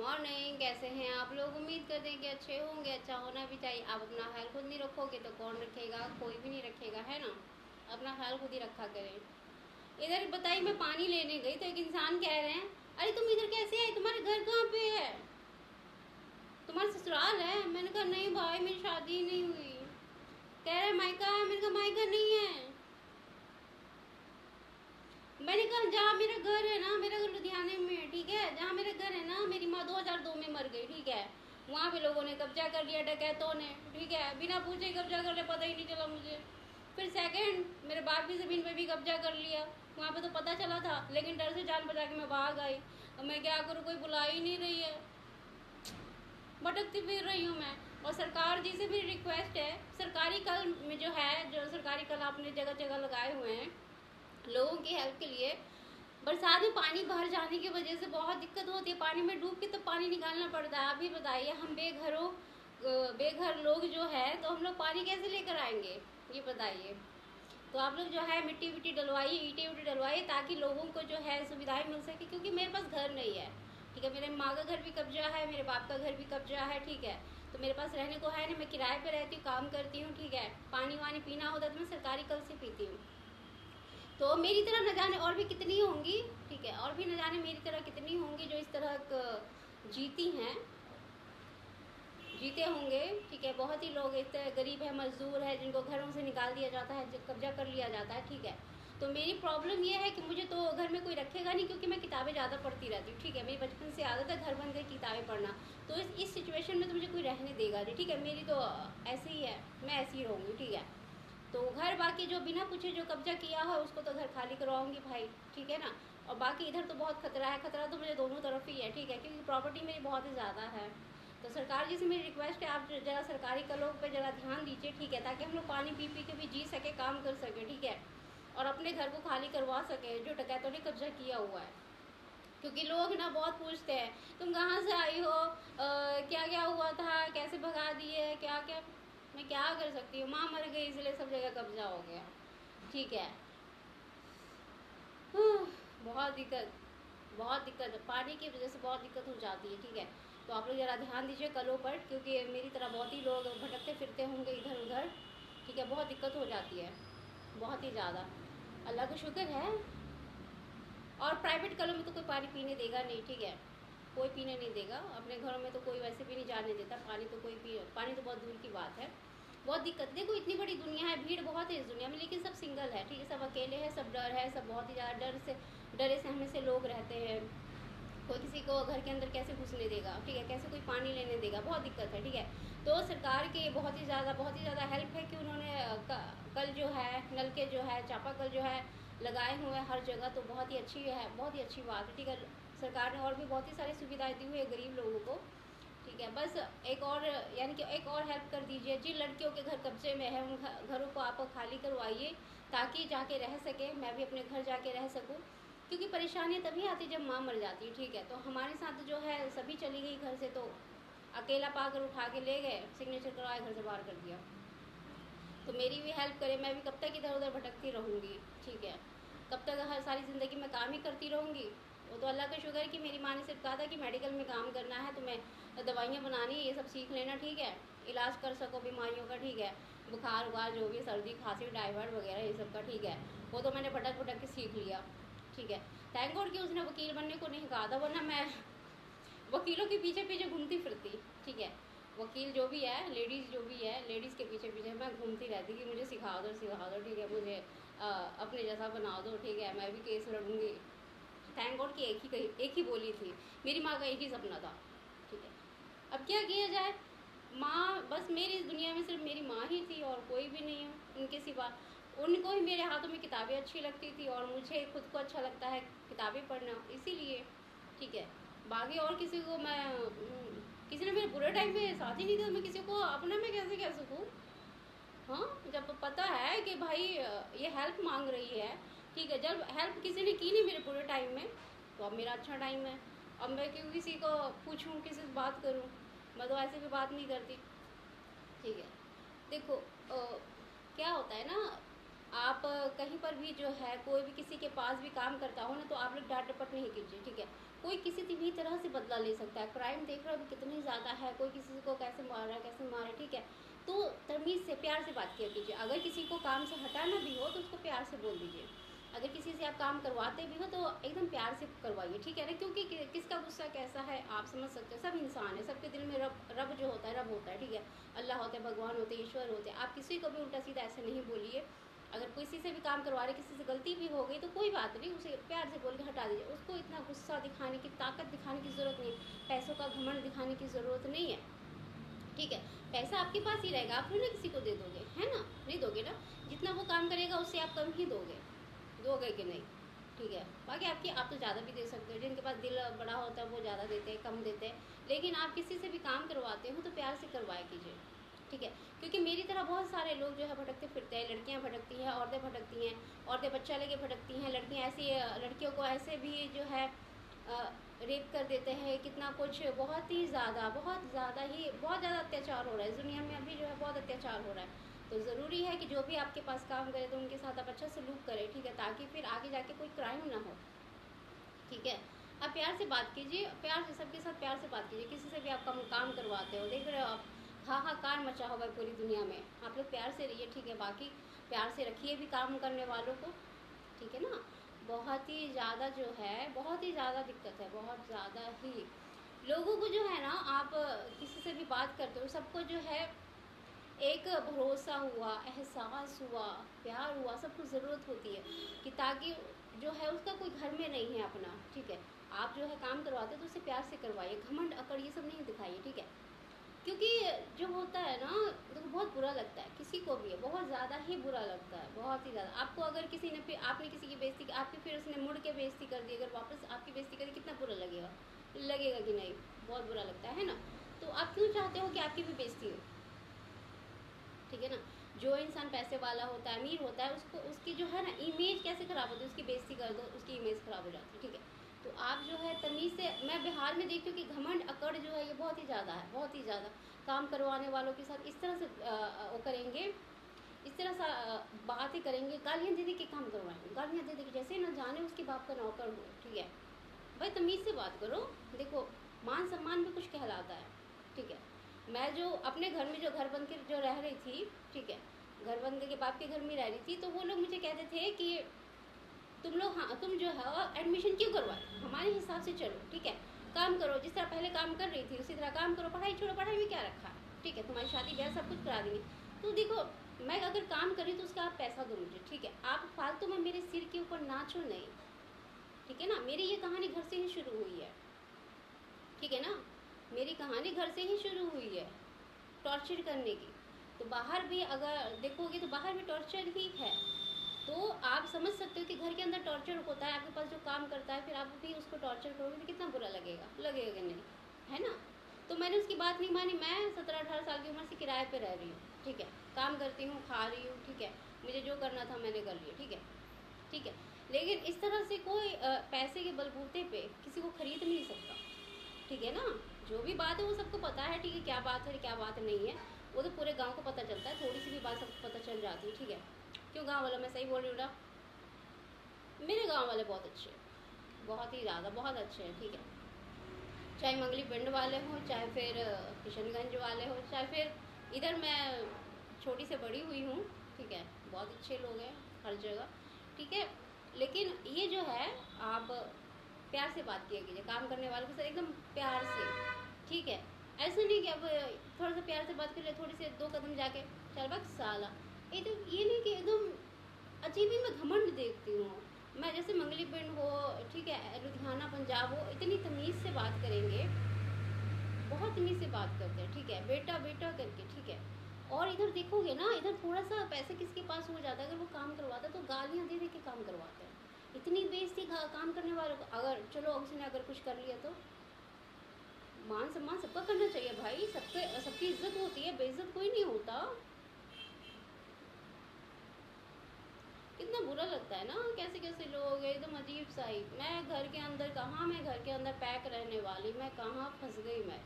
Morning, कैसे हैं आप लोग। उम्मीद करते हैं कि अच्छे होंगे। अच्छा होना भी चाहिए। आप अपना ख्याल खुद नहीं रखोगे तो कौन रखेगा, कोई भी नहीं रखेगा, है ना। अपना ख्याल खुद ही रखा करें। इधर बताइए, मैं पानी लेने गई तो एक इंसान कह रहे हैं, अरे तुम इधर कैसे आई, तुम्हारे घर कहाँ पे है, तुम्हारा ससुराल है। मैंने कहा नहीं भाई, मेरी शादी नहीं हुई। कह रहे मायका है। मैंने कहा मायका नहीं है। मैंने कहा जहाँ मेरा घर है ना, मेरा घर लुधियाने में है, ठीक है। जहाँ मेरा घर है ना, मेरी माँ 2002 में मर गई, ठीक है। वहाँ पे लोगों ने कब्जा कर लिया, डकैतों ने, ठीक है। बिना पूछे कब्जा कर लिया, पता ही नहीं चला मुझे। फिर सेकंड, मेरे बाप की ज़मीन पे भी कब्जा कर लिया। वहाँ पे तो पता चला था, लेकिन डर से जान बचा के मैं भाग आई। अब मैं क्या करूँ, कोई बुला ही नहीं रही है, भटकती फिर रही हूँ मैं। और सरकार जी से मेरी रिक्वेस्ट है, सरकारी कल में जो है, जो सरकारी कल आपने जगह जगह लगाए हुए हैं लोगों की हेल्प के लिए। बरसात में पानी बाहर जाने की वजह से बहुत दिक्कत होती है, पानी में डूब के तो पानी निकालना पड़ता है। आप ही बताइए, हम बेघर लोग जो है, तो हम लोग पानी कैसे लेकर आएंगे, ये बताइए। तो आप लोग जो है मिट्टी विट्टी डलवाइए, ईंटें वीटें डलवाइए, ताकि लोगों को जो है सुविधाएं मिल सके। क्योंकि मेरे पास घर नहीं है, ठीक है। मेरे माँ का घर भी कब्जा है, मेरे बाप का घर भी कब्जा है, ठीक है। तो मेरे पास रहने को है नहीं, मैं किराए पे रहती हूँ, काम करती हूँ, ठीक है। पानी वानी पीना होता है तो मैं सरकारी कल से पीती हूँ। तो मेरी तरह न जाने और भी कितनी होंगी, ठीक है। और भी न जाने मेरी तरह कितनी होंगी जो इस तरह जीती हैं, जीते होंगे, ठीक है। बहुत ही लोग इतने गरीब है, मजदूर है, जिनको घरों से निकाल दिया जाता है, कब्जा कर लिया जाता है, ठीक है। तो मेरी प्रॉब्लम ये है कि मुझे तो घर में कोई रखेगा नहीं, क्योंकि मैं किताबें ज़्यादा पढ़ती रहती हूँ, ठीक है। मेरी बचपन से आदत है घर बन गई किताबें पढ़ना। तो इस सिचुएशन में तो मुझे कोई रहने देगा नहीं, ठीक है। मेरी तो ऐसे ही है, मैं ऐसी ही रहूँगी, ठीक है। तो घर बाकी जो बिना पूछे जो कब्जा किया है उसको तो घर खाली करवाऊंगी भाई, ठीक है ना। और बाकी इधर तो बहुत खतरा है, खतरा तो मुझे दोनों तरफ ही है, ठीक है। क्योंकि प्रॉपर्टी मेरी बहुत ही ज़्यादा है। तो सरकार जी से मेरी रिक्वेस्ट है, आप जरा सरकारी कलों पे जरा ध्यान दीजिए, ठीक है। ताकि हम लोग पानी पी पी के भी जी सके, काम कर सके, ठीक है। और अपने घर को खाली करवा सके जो डकैतों ने कब्जा किया हुआ है। क्योंकि लोग ना बहुत पूछते हैं, तुम कहाँ से आई हो, क्या क्या हुआ था, कैसे भगा दिए, क्या क्या। मैं क्या कर सकती हूँ, माँ मर गई इसलिए सब जगह कब्जा हो गया, ठीक है। बहुत दिक्कत, बहुत दिक्कत, पानी की वजह से बहुत दिक्कत हो जाती है, ठीक है। तो आप लोग ज़रा ध्यान दीजिए कलों पर, क्योंकि मेरी तरह बहुत ही लोग भटकते फिरते होंगे इधर उधर, ठीक है। बहुत दिक्कत हो जाती है, बहुत ही ज़्यादा। अल्लाह का शुक्र है। और प्राइवेट कलों में तो कोई पानी पीने देगा नहीं, ठीक है। कोई पीने नहीं देगा। अपने घरों में तो कोई वैसे भी नहीं जाने देता पानी, तो पानी तो बहुत दूर की बात है। बहुत दिक्कत, देखो इतनी बड़ी दुनिया है, भीड़ बहुत है इस दुनिया में, लेकिन सब सिंगल है, ठीक है। सब अकेले हैं, सब डर है, सब बहुत ही ज़्यादा डरे सहमे से लोग रहते हैं। कोई किसी को घर के अंदर कैसे घुसने देगा, ठीक है। कैसे कोई पानी लेने देगा, बहुत दिक्कत है, ठीक है। तो सरकार की बहुत ही ज़्यादा हेल्प है कि उन्होंने कल जो है, नल के जो है, चापाकल जो है लगाए हुए हैं हर जगह। तो बहुत ही अच्छी है, बहुत ही अच्छी बात है, ठीक है। सरकार ने और भी बहुत ही सारी सुविधाएं दी हुई है गरीब लोगों को, ठीक है। बस एक और, यानी कि एक और हेल्प कर दीजिए। जिन लड़कियों के घर कब्जे में है, उन घरों को आप खाली करवाइए, ताकि जाके रह सके, मैं भी अपने घर जाके रह सकूं। क्योंकि परेशानी तभी आती जब माँ मर जाती है, ठीक है। तो हमारे साथ जो है सभी चली गई घर से, तो अकेला पाकर उठा के ले गए, सिग्नेचर करवाए, घर से बाहर कर दिया। तो मेरी भी हेल्प करे, मैं भी कब तक इधर उधर भटकती रहूँगी, ठीक है। कब तक हर सारी ज़िंदगी में काम ही करती रहूँगी। वो तो अल्लाह का शुक्र है कि मेरी माँ ने सिर्फ कहा था कि मेडिकल में काम करना है, तो मैं दवाइयाँ बनानी ये सब सीख लेना, ठीक है। इलाज कर सको बीमारियों का, ठीक है। बुखार उखार जो भी, सर्दी खांसी टाइफाइड वगैरह ये सब का, ठीक है। वो तो मैंने भटक भटक के सीख लिया, ठीक है। थैंक गॉड कि उसने वकील बनने को नहीं कहा था, वरना मैं वकीलों के पीछे पीछे घूमती फिरती, ठीक है। वकील जो भी है, लेडीज़ जो भी है, लेडीज़ के पीछे पीछे मैं घूमती रहती कि मुझे सिखा दो, ठीक है। मुझे अपने जैसा बना दो, ठीक है। मैं भी केस लड़ूंगी। थैंक गॉड कि एक ही बोली थी, मेरी माँ का एक ही सपना था, ठीक है। अब क्या किया जाए, माँ बस मेरी इस दुनिया में सिर्फ मेरी माँ ही थी और कोई भी नहीं है उनके सिवा। उनको ही मेरे हाथों में किताबें अच्छी लगती थी, और मुझे खुद को अच्छा लगता है किताबें पढ़ना, इसीलिए, ठीक है। बाकी और किसी को मैं किसी ने मेरे बुरे टाइम में साथ ही नहीं दिया, मैं किसी को अपना मैं कैसे कह सकूँ। हाँ, जब पता है कि भाई ये हेल्प मांग रही है, ठीक है। जब हेल्प किसी ने की नहीं मेरे पूरे टाइम में, तो अब मेरा अच्छा टाइम है। अब मैं क्यों किसी को पूछूं, किसी से बात करूं, मैं तो ऐसे भी बात नहीं करती, ठीक है। देखो क्या होता है ना, आप कहीं पर भी जो है कोई भी किसी के पास भी काम करता हो ना, तो आप लोग डांट डपट नहीं कीजिए, ठीक है। कोई किसी भी तरह से बदला ले सकता है। क्राइम देख रहे हो अभी कितनी ज़्यादा है, कोई किसी को कैसे मार रहा है, कैसे मार रहा है, ठीक है। तो तमीज़ से प्यार से बात किया कीजिए। अगर किसी को काम से हटाना भी हो तो उसको प्यार से बोल दीजिए। अगर किसी से आप काम करवाते भी हो तो एकदम प्यार से करवाइए, ठीक है ना। क्योंकि किसका गुस्सा कैसा है आप समझ सकते हो। सब इंसान है, सबके दिल में रब रब जो होता है, रब होता है, ठीक है। अल्लाह होते हैं, भगवान होते हैं, ईश्वर होते हैं। आप किसी को भी उल्टा सीधा ऐसे नहीं बोलिए। अगर किसी से भी काम करवा रहे, किसी से गलती भी हो गई तो कोई बात नहीं, उसे प्यार से बोल के हटा दीजिए। उसको इतना गुस्सा दिखाने की, ताकत दिखाने की ज़रूरत नहीं, पैसों का घमंड दिखाने की ज़रूरत नहीं है, ठीक है। पैसा आपके पास ही रहेगा, आप थोड़ी ना किसी को दे दोगे, है ना, नहीं दोगे ना। जितना वो काम करेगा उससे आप कम ही दोगे कि नहीं, ठीक है। बाकी आप तो ज़्यादा भी दे सकते हो। जिनके पास दिल बड़ा होता है वो ज़्यादा देते हैं, कम देते हैं। लेकिन आप किसी से भी काम करवाते हो तो प्यार से करवाया कीजिए, ठीक है। क्योंकि मेरी तरह बहुत सारे लोग जो है भटकते फिरते हैं। लड़कियां भटकती हैं, औरतें भटकती हैं, औरतें बच्चा लेके भटकती हैं। लड़कियां ऐसी लड़कियों को ऐसे भी जो है रेप कर देते हैं, कितना कुछ, बहुत ज़्यादा अत्याचार हो रहा है इस दुनिया में। अभी जो है बहुत अत्याचार हो रहा है। तो ज़रूरी है कि जो भी आपके पास काम करे तो उनके साथ आप अच्छा सलूक करें, ठीक है, ताकि फिर आगे जाके कोई क्राइम ना हो, ठीक है। आप प्यार से बात कीजिए, प्यार से सबके साथ प्यार से बात कीजिए। किसी से भी आप काम करवाते हो, देख रहे हो आप हाहाकार मचा हुआ है पूरी दुनिया में। आप लोग प्यार से रहिए, ठीक है। बाकी प्यार से रखिए भी काम करने वालों को, ठीक है ना। बहुत ही ज़्यादा जो है, बहुत ही ज़्यादा दिक्कत है, बहुत ज़्यादा ही। लोगों को जो है ना, आप किसी से भी बात करते हो, सबको जो है एक भरोसा हुआ, एहसास हुआ, प्यार हुआ, सबको ज़रूरत होती है कि ताकि जो है उसका कोई घर में नहीं है अपना, ठीक है। आप जो है काम करवाते हो तो उसे प्यार से करवाइए, घमंड अकड़ ये सब नहीं दिखाइए, ठीक है। क्योंकि जो होता है ना, तो बहुत बुरा लगता है, किसी को भी है, बहुत ज़्यादा ही बुरा लगता है, बहुत ही ज़्यादा। आपको अगर किसी ने, फिर आपने किसी की बेइज्जती की, आपकी फिर उसने मुड़ के बेइज्जती कर दी, अगर वापस आपकी बेइज्जती करी, कितना बुरा लगेगा कि नहीं, बहुत बुरा लगता है ना। तो आप क्यों चाहते हो कि आपकी भी बेइज्जती हो, ठीक है ना। जो इंसान पैसे वाला होता है, अमीर होता है, उसको उसकी जो है ना इमेज कैसे ख़राब होती है, उसकी बेइज्जती कर दो उसकी इमेज ख़राब हो जाती है, ठीक है। तो आप जो है तमीज़ से, मैं बिहार में देखती हूँ कि घमंड अकड़ जो है ये बहुत ही ज़्यादा है, बहुत ही ज़्यादा। काम करवाने वालों के साथ इस तरह से वो करेंगे, इस तरह सा बातें करेंगे, गालियाँ दे दे के काम करवाएंगे, गालियाँ दे दे के, जैसे ना जाने उसके बाप का नौकर हो, ठीक है। भाई तमीज़ से बात करो। देखो, मान सम्मान भी कुछ कहलाता है, ठीक है। मैं जो अपने घर में जो घर बन के जो रह रही थी, ठीक है, घर बन के बाप के घर में रह रही थी, तो वो लोग मुझे कहते थे कि तुम लोग, हाँ तुम जो है एडमिशन क्यों करवाए, हमारे हिसाब से चलो, ठीक है। काम करो, जिस तरह पहले काम कर रही थी उसी तरह काम करो, पढ़ाई छोड़ो, पढ़ाई में क्या रखा है, ठीक है, तुम्हारी शादी ब्याह सब कुछ करा देंगे। तो देखो, मैं अगर काम करी तो उसका आप पैसा दो मुझे, ठीक है। आप फालतू में मेरे सिर के ऊपर नाचो नहीं, ठीक है ना। मेरी ये कहानी घर से ही शुरू हुई है, ठीक है ना। मेरी कहानी घर से ही शुरू हुई है, टॉर्चर करने की। तो बाहर भी अगर देखोगे तो बाहर भी टॉर्चर ही है। तो आप समझ सकते हो कि घर के अंदर टॉर्चर होता है, आपके पास जो काम करता है, फिर आप भी उसको टॉर्चर करोगे तो कितना बुरा लगेगा कि नहीं, है ना। तो मैंने उसकी बात नहीं मानी। मैं 17-18 साल की उम्र से किराए पे रह रही हूँ, ठीक है। काम करती हूँ, खा रही हूँ, ठीक है। मुझे जो करना था मैंने कर लिया, ठीक है, ठीक है। लेकिन इस तरह से कोई पैसे के बलबूते पे किसी को खरीद नहीं सकता, ठीक है ना। जो भी बात है वो सबको पता है, ठीक है, क्या बात है क्या बात नहीं है, वो तो पूरे गांव को पता चलता है। थोड़ी सी भी बात सबको पता चल जाती है, ठीक है। क्यों गांव वाला, मैं सही बोल रही हूँ ना। मेरे गांव वाले बहुत अच्छे हैं, बहुत ही ज़्यादा, बहुत अच्छे हैं, ठीक है। चाहे मंगली पिंड वाले हों, चाहे फिर किशनगंज वाले हों, चाहे फिर इधर मैं छोटी से बड़ी हुई हूँ, ठीक है। बहुत अच्छे लोग हैं हर जगह, ठीक है। लेकिन ये जो है, आप प्यार से बात किया कीजिए काम करने वालों के साथ, एकदम प्यार से, ठीक है। ऐसा नहीं कि अब थोड़ा सा प्यार से बात कर ले, थोड़ी से 2 कदम जाके चल बक साला, एकदम ये नहीं कि एकदम अजीब ही मैं घमंड देखती हूँ। मैं जैसे मंगली पिंड हो, ठीक है, लुधियाना पंजाब हो, इतनी तमीज़ से बात करेंगे, बहुत तमीज़ से बात करते हैं, ठीक है, बेटा बेटा करके, ठीक है। और इधर देखोगे ना, इधर थोड़ा सा पैसे किसके पास हो जाता है, अगर वो काम करवाता है तो गालियाँ दे दे के काम करवाते हैं। इतनी बेइज्जती काम करने वालों को, अगर चलो उसने अगर कुछ कर लिया तो मान सम्मान सबका करना चाहिए भाई, सबकी इज्जत होती है, बेइज्जत कोई नहीं होता। कितना बुरा लगता है ना, कैसे कैसे लोग एकदम अजीब सा ही। मैं घर के अंदर पैक रहने वाली, मैं कहाँ फंस गई मैं।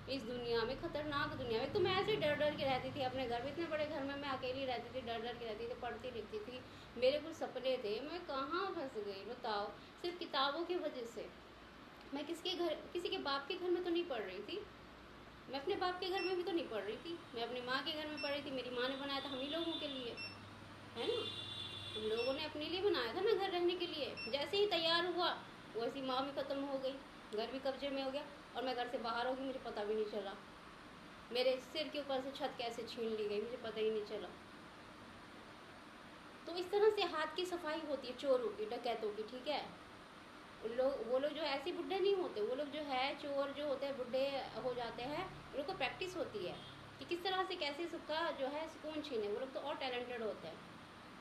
इस दुनिया में, खतरनाक दुनिया में। तो मैं ऐसे डर डर के रहती थी अपने घर में, इतने बड़े घर में मैं अकेली रहती थी, डर डर के रहती थी, पढ़ती लिखती थी, मेरे कुछ सपने थे, मैं कहाँ फंस गई बताओ, सिर्फ किताबों की वजह से। मैं किसी के बाप के घर में तो नहीं पढ़ रही थी, मैं अपने बाप के घर में भी तो नहीं पढ़ रही थी, मैं अपनी माँ के घर में पढ़ रही थी। मेरी माँ ने बनाया था हम ही लोगों के लिए, है ना, हम लोगों ने अपने लिए बनाया था ना घर रहने के लिए। जैसे ही तैयार हुआ वैसी माँ भी ख़त्म हो गई, घर भी कब्जे में हो गया, और मैं घर से बाहर हो गई, मुझे पता भी नहीं चला। मेरे सिर के ऊपर से छत कैसे छीन ली गई, मुझे पता ही नहीं चला। तो इस तरह से हाथ की सफाई होती है चोरों की, डकैतों की, ठीक है। वो लोग जो ऐसे बुढ़े नहीं होते, वो लोग जो है चोर जो होते हैं बुढ़े हो जाते हैं, उन लोग को प्रैक्टिस होती है कि किस तरह से कैसे सबका जो है सुकून छीने। वो लोग तो और टैलेंटेड होते हैं,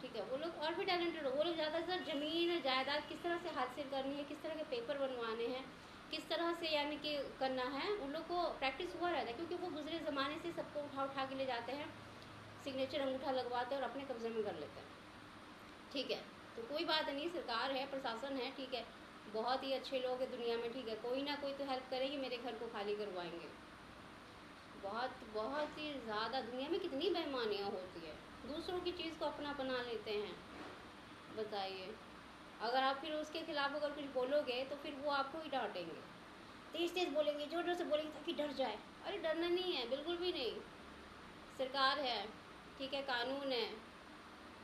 ठीक है, वो लोग और भी टैलेंटेड हो। वो लोग ज़्यादातर ज़मीन जायदाद किस तरह से हासिल करनी है, किस तरह के पेपर बनवाने हैं, किस तरह से यानी कि करना है, उन लोग को प्रैक्टिस हुआ रहता है, क्योंकि वो गुजरे ज़माने से सबको उठा उठा के ले जाते हैं, सिग्नेचर अंगूठा लगवाते हैं और अपने कब्जे में कर लेते हैं, ठीक है। तो कोई बात नहीं, सरकार है, प्रशासन है, ठीक है, बहुत ही अच्छे लोग हैं दुनिया में, ठीक है, कोई ना कोई तो हेल्प करेगी, मेरे घर को खाली करवाएंगे। बहुत बहुत ही ज़्यादा दुनिया में कितनी बेईमानियाँ होती है, दूसरों की चीज़ को अपना बना लेते हैं, बताइए। अगर आप फिर उसके खिलाफ अगर कुछ बोलोगे तो फिर वो आपको ही डांटेंगे, तेज तेज बोलेंगे, जोर जोर से बोलेंगे ताकि डर जाए। अरे डरना नहीं है, बिल्कुल भी नहीं, सरकार है, ठीक है, कानून है,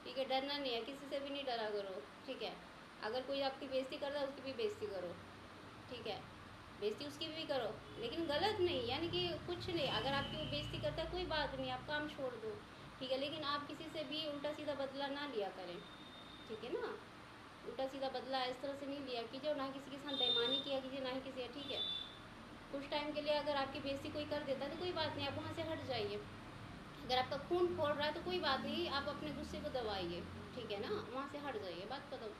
ठीक है, डरना नहीं है, किसी से भी नहीं डरा करो, ठीक है। अगर कोई आपकी बेइज्जती करता है उसकी भी बेइज्जती करो, ठीक है, बेइज्जती उसकी भी करो, लेकिन गलत नहीं, यानी कि कुछ नहीं, अगर आपकी वो बेइज्जती करता है कोई बात नहीं, आप काम छोड़ दो, ठीक है, लेकिन आप किसी से भी उल्टा सीधा बदला ना लिया करें, ठीक है ना। उल्टा सीधा बदला इस तरह से नहीं लिया कीजिए, ना किसी के साथ बेईमानी किया कीजिए, ना ही किसी, ठीक है। कुछ टाइम के लिए अगर आपकी बेइज्जती कोई कर देता है तो कोई बात नहीं, आप वहाँ से हट जाइए। अगर आपका खून खोल रहा है तो कोई बात नहीं, आप अपने गुस्से को दबाइए, ठीक है ना, वहाँ से हट जाइए, बात खत्म।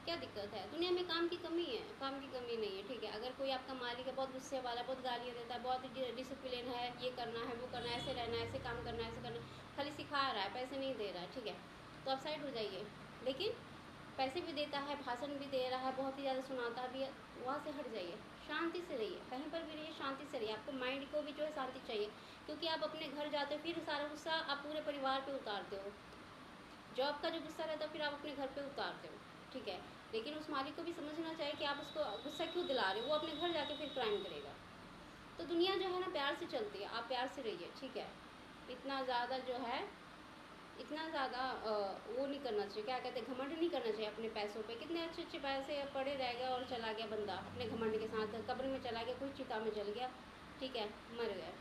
क्या दिक्कत है, दुनिया में काम की कमी है, काम की कमी नहीं है, ठीक है। अगर कोई आपका मालिक है बहुत गुस्से वाला, बहुत गालियाँ देता है, बहुत डिसिप्लिन है, ये करना है वो करना है, ऐसे रहना है, ऐसे काम करना है, ऐसे करना, खाली सिखा रहा है, पैसे नहीं दे रहा है, ठीक है, तो आप साइड हो जाइए। लेकिन पैसे भी देता है, भाषण भी दे रहा है, बहुत ही ज़्यादा सुनाता भी है, वहाँ से हट जाइए, शांति से रहिए, कहीं पर भी रहिए शांति से रहिए। आपको माइंड को भी जो है शांति चाहिए, क्योंकि आप अपने घर जाते हो फिर सारा गुस्सा आप पूरे परिवार पे उतारते हो, जॉब का जो गुस्सा रहता है फिर आप अपने घर पे उतारते हो, ठीक है। लेकिन उस मालिक को भी समझना चाहिए कि आप उसको गुस्सा क्यों दिला रहे हो, वो अपने घर जाके फिर क्राइम करेगा। तो दुनिया जो है ना प्यार से चलती है, आप प्यार से रहिए, ठीक है। इतना ज़्यादा जो है, इतना ज़्यादा वो नहीं करना चाहिए, क्या कहते हैं, घमंड नहीं करना चाहिए अपने पैसों पे। कितने अच्छे अच्छे पैसे पड़े रह गए और चला गया बंदा अपने घमंड के साथ, कब्र में चला गया, कोई चिता में जल गया, ठीक है, मर गया,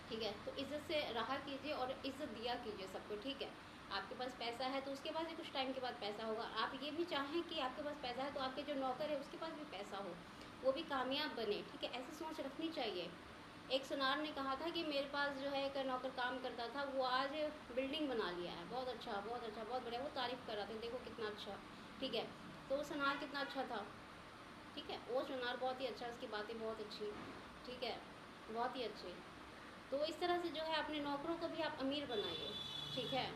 ठीक है। तो इज्जत से रहा कीजिए और इज्जत दिया कीजिए सबको, ठीक है। आपके पास पैसा है तो उसके पास भी कुछ टाइम के बाद पैसा होगा। आप ये भी चाहें कि आपके पास पैसा है तो आपके जो नौकर है उसके पास भी पैसा हो, वो भी कामयाब बने, ठीक है, ऐसी सोच रखनी चाहिए। एक सुनार ने कहा था कि मेरे पास जो है एक नौकर काम करता था, वो आज बिल्डिंग बना लिया है, बहुत अच्छा बहुत अच्छा बहुत बढ़िया, वो तारीफ़ कर रहा था, देखो कितना अच्छा, ठीक है। तो वो सुनार कितना अच्छा था, ठीक है, वो सुनार बहुत ही अच्छा, उसकी बातें बहुत अच्छी, ठीक है, बहुत ही अच्छी। तो इस तरह से जो है अपने नौकरों को भी आप अमीर बनाइए, ठीक है।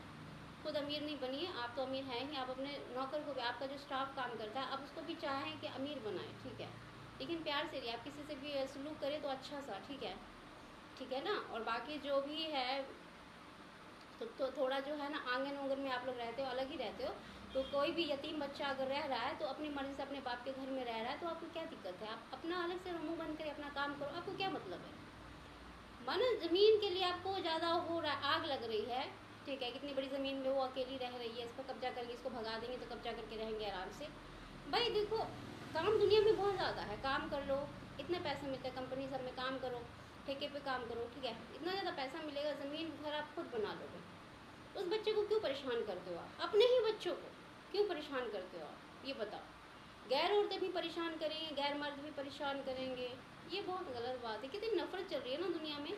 खुद अमीर नहीं बनिए, आप तो अमीर हैं ही, आप अपने नौकर को भी, आपका जो स्टाफ काम करता है आप उसको भी चाहें कि अमीर बनाएं, ठीक है। लेकिन प्यार से रहिए, आप किसी से भी सलूक करें तो अच्छा सा, ठीक है, ठीक है ना। और बाकी जो भी है तो थोड़ा जो है ना आंगन वांगन में आप लोग रहते हो, अलग ही रहते हो, तो कोई भी यतीम बच्चा अगर रह रहा है तो अपनी मर्ज़ी से अपने बाप के घर में रह रहा है तो आपको क्या दिक्कत है, आप अपना अलग से मुँह बंद करके अपना काम करो, आपको क्या मतलब है। माना ज़मीन के लिए आपको ज़्यादा हो रहा है, आग लग रही है, ठीक है, कितनी बड़ी ज़मीन में वो अकेली रह रही है, इस पर कब्जा करेंगे, इसको भगा देंगे तो कब्जा करके रहेंगे आराम से। भाई देखो, काम दुनिया में बहुत ज़्यादा है, काम कर लो, इतने पैसे मिलते हैं, कंपनी सब में काम करो, ठेके पे काम करो, ठीक है, इतना ज़्यादा पैसा मिलेगा, ज़मीन घर आप खुद बना लोगे। उस बच्चे को क्यों परेशान करते हो आप, अपने ही बच्चों को क्यों परेशान करते हो आप, ये बताओ। गैर औरतें भी परेशान करेंगे, गैर मर्द भी परेशान करेंगे, ये बहुत गलत बात है। कितनी नफरत चल रही है ना दुनिया में,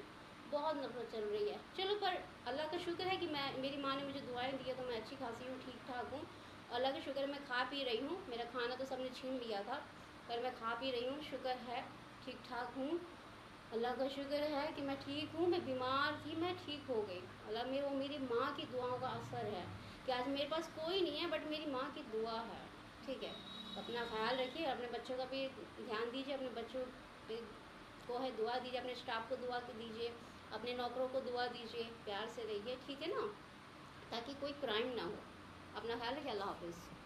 बहुत नफरत चल रही है। चलो पर अल्लाह का शुक्र है कि मेरी माँ ने मुझे दुआएं दी है तो मैं अच्छी खासी हूँ, ठीक ठाक हूँ, अल्लाह का शुक्र है, मैं खा पी रही हूँ, मेरा खाना तो सबने छीन लिया था पर मैं खा पी रही हूँ, शुक्र है, ठीक ठाक हूँ। अल्लाह का शुक्र है कि मैं ठीक हूँ, मैं बीमार थी, मैं ठीक हो गई, अल्लाह मेरे वो मेरी माँ की दुआओं का असर है कि आज मेरे पास कोई नहीं है बट मेरी माँ की दुआ है, ठीक है। अपना ख्याल रखिए, अपने बच्चों का भी ध्यान दीजिए, अपने बच्चों पे को है दुआ दीजिए, अपने स्टाफ को दुआ दीजिए, अपने नौकरों को दुआ दीजिए, प्यार से रहिए, ठीक है ना, ताकि कोई क्राइम ना हो। अपना ख्याल रखिए, अल्लाह हाफिज़।